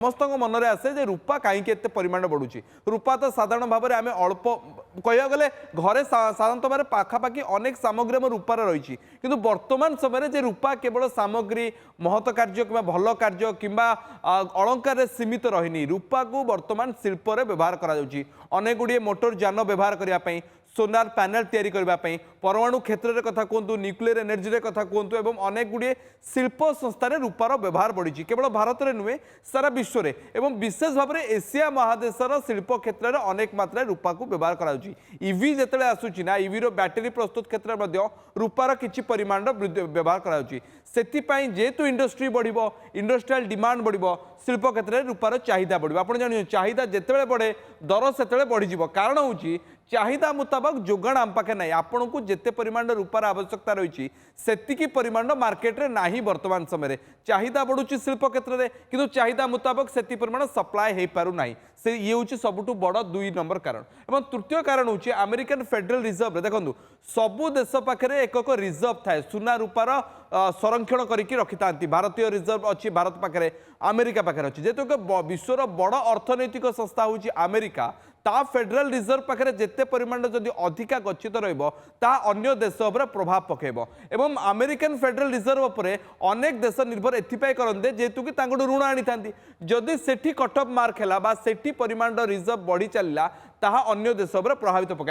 समस्त मनरे आसे जे रूपा कहीं परिमाण बढ़ुची रूपा तो साधारण भाव में आम अल्प कह गले घरे साधारणतः भाव पाखापाखि अनेक सामग्री आम रूपार रही कि वर्तमान समय जे रूपा केवल सामग्री महत कार्य कि भल कार्य कि अलंकार सीमित रही रूपा को वर्तमान शिल्प व्यवहार करनेक गुड़िए मोटर जान व्यवहार करने सोनार पैनल तैयारी करने परमाणु क्षेत्र में कथा कहतु न्यूक्लियर एनर्जी रे कथा कहतु एवं अनेक गुड़िए शिल्प संस्थार रूपार व्यवहार बढ़ी केवल भारत में नुहे सारा विश्व में एवं विशेष भाव में एशिया महादेशर शिल्प क्षेत्र में अनेक मात्रा रूपा को व्यवहार करवी जिते आसूची ना ईवी बैटेरी प्रस्तुत क्षेत्र में रूपार किसी परिमाण व्यवहार करेतु इंडस्ट्री बढ़ इंडस्ट्रियल डिमांड बढ़ शिल्प क्षेत्र में रूपार चाहिदा बढ़ आप जान चाहिदा जिते बढ़े दर से बढ़ीज कारण हूँ चाहिदा मुताबक जोगाण आम पाखे ना आपण को जिते परिमाण रूपार आवश्यकता रही से परिमाण मार्केट रे नाही वर्तमान समय चाहिदा बढ़ुची शिल्प क्षेत्र में किंतु चाहिदा मुताबक से परिमाण सप्लाय हो पारु नाही से ये हूँ सबुठ बड़ 2 नंबर कारण एवं तृतीय कारण हूँ अमेरिकन फेडरल रिजर्व देखो सबु देश पाखे एक रिजर्व थाए सुना रूपार संरक्षण करके रखि था भारतीय रिजर्व अच्छी भारत पाखे अमेरिका पाखे अच्छी जेहेतु विश्वर बड़ अर्थनैतिक संस्था हूँ अमेरिका ता फेडरल रिजर्व पाखे जिते परिमाण जदि अधिका गच्छित अन्य देश प्रभाव पकेब एवं अमेरिकन फेडरल रिजर्व पर अनेक देश निर्भर एथपाई करते जेहेतु कि ऋण आनी था जदि सेठी कट ऑफ मार्क है सेठी परिमाण रिजर्व बढ़ी चलला ताहा अन्य देश प्रभावित पकाए।